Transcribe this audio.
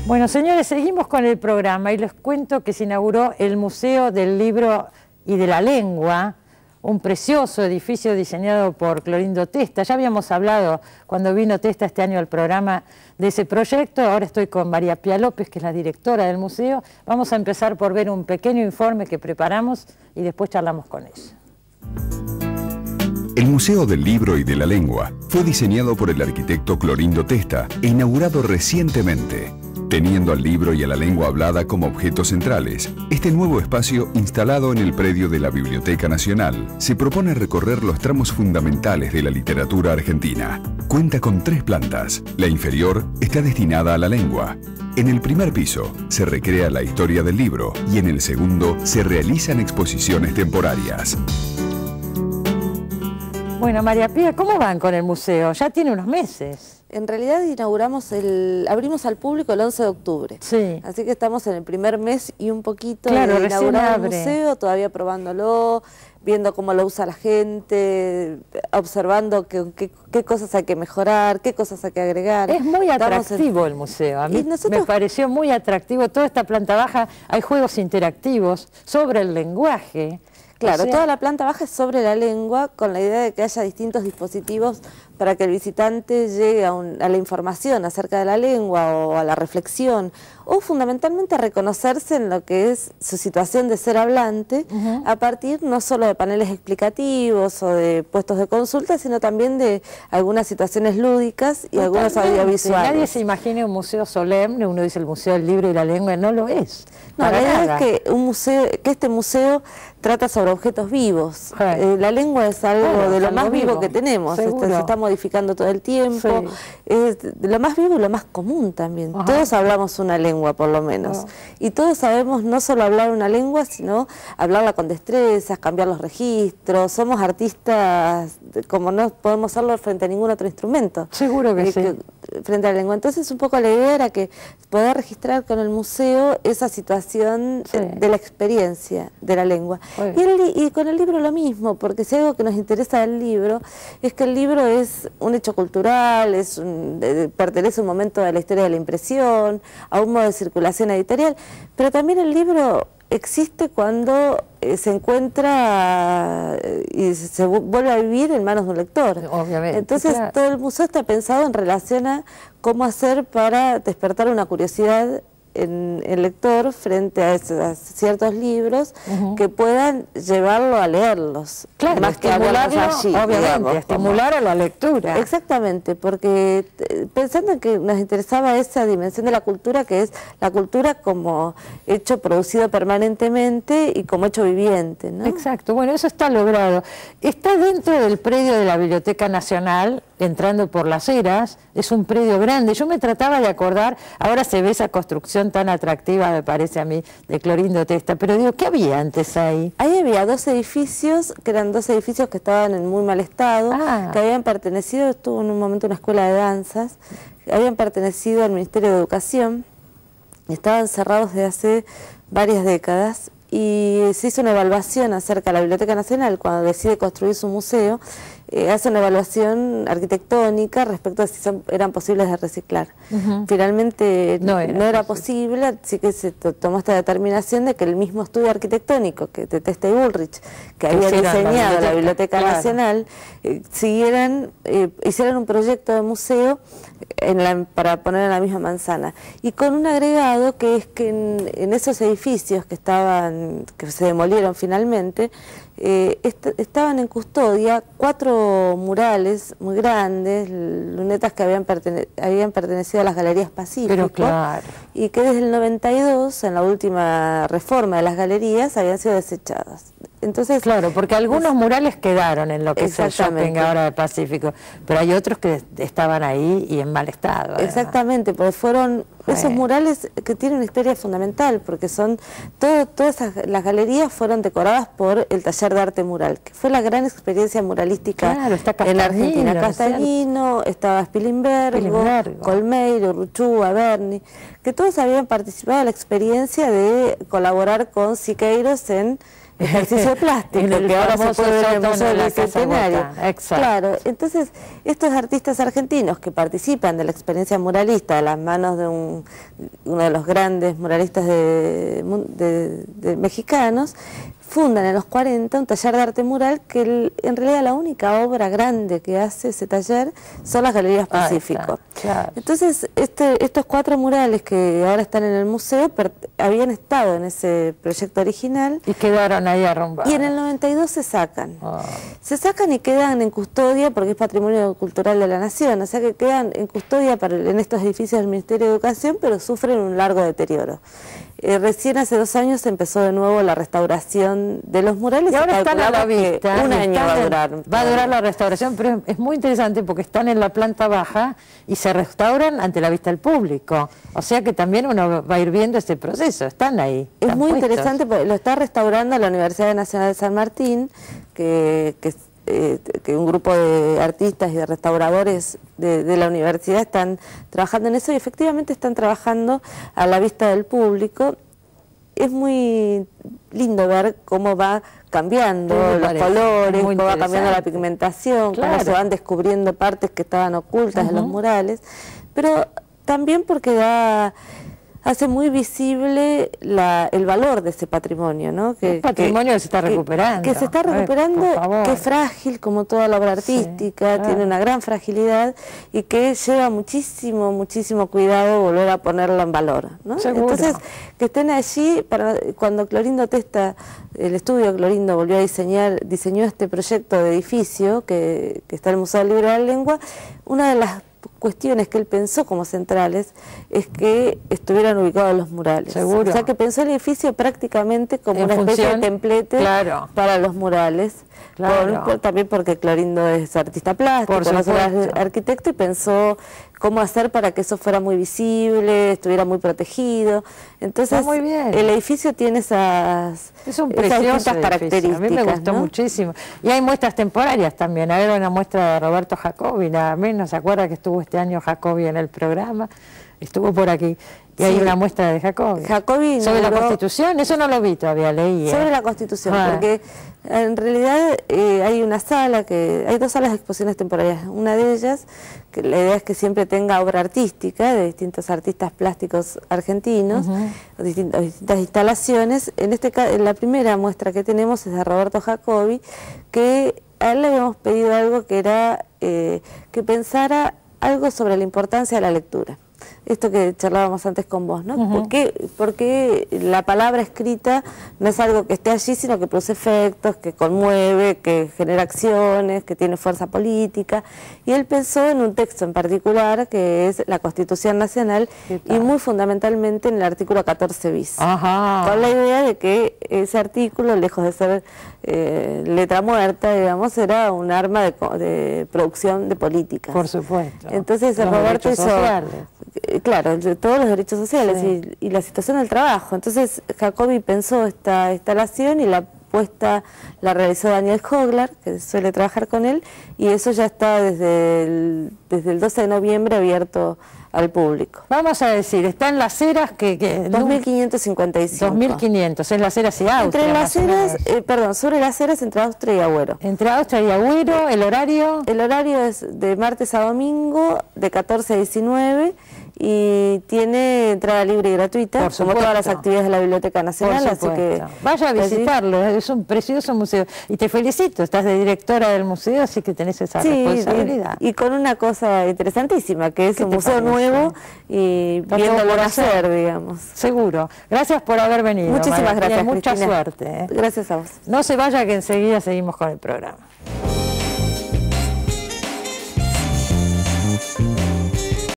Bueno, señores, seguimos con el programa y les cuento que se inauguró el Museo del Libro y de la Lengua, un precioso edificio diseñado por Clorindo Testa. Ya habíamos hablado cuando vino Testa este año al programa de ese proyecto. Ahora estoy con María Pía López, que es la directora del museo. Vamos a empezar por ver un pequeño informe que preparamos y después charlamos con ella. El Museo del Libro y de la Lengua fue diseñado por el arquitecto Clorindo Testa e inaugurado recientemente. Teniendo al libro y a la lengua hablada como objetos centrales, este nuevo espacio, instalado en el predio de la Biblioteca Nacional, se propone recorrer los tramos fundamentales de la literatura argentina. Cuenta con 3 plantas. La inferior está destinada a la lengua. En el primer piso se recrea la historia del libro y en el segundo se realizan exposiciones temporarias. Bueno, María Pía, ¿cómo van con el museo? Ya tiene unos meses. En realidad abrimos al público el 11 de octubre. Sí. Así que estamos en el primer mes y un poquito claro, de inaugurar el abre. museo, todavía probándolo, viendo cómo lo usa la gente, observando qué cosas hay que mejorar, qué cosas hay que agregar. Es muy atractivo el museo. A mí me pareció muy atractivo toda esta planta baja. Hay juegos interactivos sobre el lenguaje. Claro, toda la planta baja es sobre la lengua, con la idea de que haya distintos dispositivos para que el visitante llegue a la información acerca de la lengua o a la reflexión, o fundamentalmente a reconocerse en lo que es su situación de ser hablante, a partir no solo de paneles explicativos o de puestos de consulta, sino también de algunas situaciones lúdicas y algunos audiovisuales. Nadie se imagina un museo solemne, uno dice el Museo del Libro y la Lengua, no lo es. No, la idea es que este museo trata sobre objetos vivos. La lengua es algo de lo más vivo que tenemos, se está modificando todo el tiempo, es lo más vivo y lo más común también. Todos hablamos una lengua por lo menos, y todos sabemos no solo hablar una lengua, sino hablarla con destrezas, cambiar los registros. Somos artistas como no podemos serlo frente a ningún otro instrumento. Seguro que sí. Frente a la lengua. Entonces un poco la idea era que poder registrar con el museo esa situación de la experiencia de la lengua. Y con el libro lo mismo, porque si algo que nos interesa del libro es que el libro es un hecho cultural, pertenece a un momento de la historia de la impresión, a un modo de circulación editorial, pero también el libro existe cuando se encuentra y se vuelve a vivir en manos de un lector. Obviamente. Entonces todo el museo está pensado en relación a cómo hacer para despertar una curiosidad en el lector frente a ciertos libros que puedan llevarlo a leerlos, claro, más que hablarlos allí, obviamente, digamos, estimular a la lectura. Exactamente, porque pensando en que nos interesaba esa dimensión de la cultura, que es la cultura como hecho producido permanentemente y como hecho viviente, ¿no? Exacto, bueno, eso está logrado. Está dentro del predio de la Biblioteca Nacional, entrando por Las Heras, es un predio grande. Yo me trataba de acordar, ahora se ve esa construcción tan atractiva, me parece a mí, de Clorindo Testa, pero digo, ¿qué había antes ahí? Ahí había 2 edificios, que eran 2 edificios que estaban en muy mal estado, que habían pertenecido, estuvo en un momento una escuela de danzas, habían pertenecido al Ministerio de Educación, estaban cerrados desde hace varias décadas, y se hizo una evaluación acerca de la Biblioteca Nacional cuando decide construir su museo, hace una evaluación arquitectónica respecto a si eran posibles de reciclar. Finalmente no era posible, así que se tomó esta determinación de que el mismo estudio arquitectónico que de Testa y Bullrich, que había diseñado la Biblioteca Nacional, hicieran un proyecto de museo para poner en la misma manzana. Y con un agregado que es que en esos edificios que se demolieron finalmente, estaban en custodia 4 murales muy grandes, lunetas que habían pertenecido a las Galerías Pacífico, y que desde el 92, en la última reforma de las galerías, habían sido desechadas. Entonces, claro, porque algunos murales quedaron en lo que es el shopping ahora del Pacífico, pero hay otros que estaban ahí y en mal estado. Exactamente, porque fueron esos murales que tienen una historia fundamental, porque son todas las galerías fueron decoradas por el Taller de Arte Mural, que fue la gran experiencia muralística en la Argentina. Castagnino, estaba Spilimbergo, Colmeiro, Ruchúa, Berni, que todos habían participado en la experiencia de colaborar con Siqueiros en ejercicio plástico, que ahora se puede ver en el Museo del Bicentenario. Claro, entonces estos artistas argentinos que participan de la experiencia muralista a las manos de uno de los grandes muralistas de mexicanos, fundan en los 40 un taller de arte mural que en realidad la única obra grande que hace ese taller son las Galerías Pacífico. Claro. Entonces estos 4 murales que ahora están en el museo habían estado en ese proyecto original. Y quedaron ahí arrumbados. Y en el 92 se sacan. Se sacan y quedan en custodia porque es patrimonio cultural de la nación, o sea que quedan en custodia en estos edificios del Ministerio de Educación, pero sufren un largo deterioro. Recién hace 2 años se empezó de nuevo la restauración de los murales. Y ahora están a la vista. Un año va a durar. Va a durar la restauración, pero es muy interesante porque están en la planta baja y se restauran ante la vista del público. O sea que también uno va a ir viendo ese proceso, están ahí. Es muy interesante porque lo está restaurando la Universidad Nacional de San Martín, que un grupo de artistas y de restauradores de la universidad están trabajando en eso y efectivamente están trabajando a la vista del público. Es muy lindo ver cómo va cambiando los colores, cómo va cambiando la pigmentación, cómo se van descubriendo partes que estaban ocultas en los murales, pero también porque hace muy visible el valor de ese patrimonio, ¿no? El patrimonio que se está recuperando. Que se está recuperando, que es frágil como toda la obra artística, tiene una gran fragilidad y que lleva muchísimo cuidado volver a ponerlo en valor, ¿no? Entonces, que estén allí, cuando Clorindo Testa, el estudio Clorindo volvió a diseñó este proyecto de edificio que está en el Museo del Libro de la Lengua, una de las cuestiones que él pensó como centrales es que estuvieran ubicados los murales. Seguro. O sea que pensó el edificio prácticamente como una especie de templete para los murales. También porque Clorindo es artista plástico, es arquitecto y pensó cómo hacer para que eso fuera muy visible, estuviera muy protegido. Entonces muy bien. El edificio tiene esas características. A mí me gustó muchísimo. Y hay muestras temporarias también. A ver, una muestra de Roberto Jacobi, nada menos. ¿Se acuerda que estuvo este año Jacobi en el programa? Estuvo por aquí. Y hay una muestra de Jacobi. Sobre la Constitución, eso no lo vi todavía, leí. Sobre la Constitución, porque en realidad hay una sala, hay 2 salas de exposiciones temporarias. Una de ellas, que la idea es que siempre tenga obra artística de distintos artistas plásticos argentinos, distintas instalaciones. En la primera muestra que tenemos es de Roberto Jacobi, que a él le habíamos pedido algo que era que pensara algo sobre la importancia de la lectura. Esto que charlábamos antes con vos, ¿no? Porque la palabra escrita no es algo que esté allí, sino que produce efectos, que conmueve, que genera acciones, que tiene fuerza política. Y él pensó en un texto en particular, que es la Constitución Nacional, y muy fundamentalmente en el artículo 14 bis. Con la idea de que ese artículo, lejos de ser letra muerta, digamos, era un arma de producción de políticas. Por supuesto. Entonces Roberto hizo... Claro, todos los derechos sociales y la situación del trabajo. Entonces Jacobi pensó esta instalación y la puesta la realizó Daniel Hoglar, que suele trabajar con él, y eso ya está desde el 12 de noviembre abierto al público. Vamos a decir, está en Las Heras, que 2555. 2500, es Las Heras y Austria. Entre Las Heras, sobre Las Heras entre Austria y Agüero. Entre Austria y Agüero, ¿el horario? El horario es de martes a domingo, de 14 a 19, y tiene entrada libre y gratuita, como todas las actividades de la Biblioteca Nacional, así que vaya a visitarlo, es un precioso museo, y te felicito, estás de directora del museo, así que tenés esa responsabilidad. Y con una cosa interesantísima, que es un museo nuevo y viéndolo nacer, digamos. Seguro. Gracias por haber venido. Muchísimas gracias, mucha Cristina. Suerte. Gracias a vos. No se vaya, que enseguida seguimos con el programa.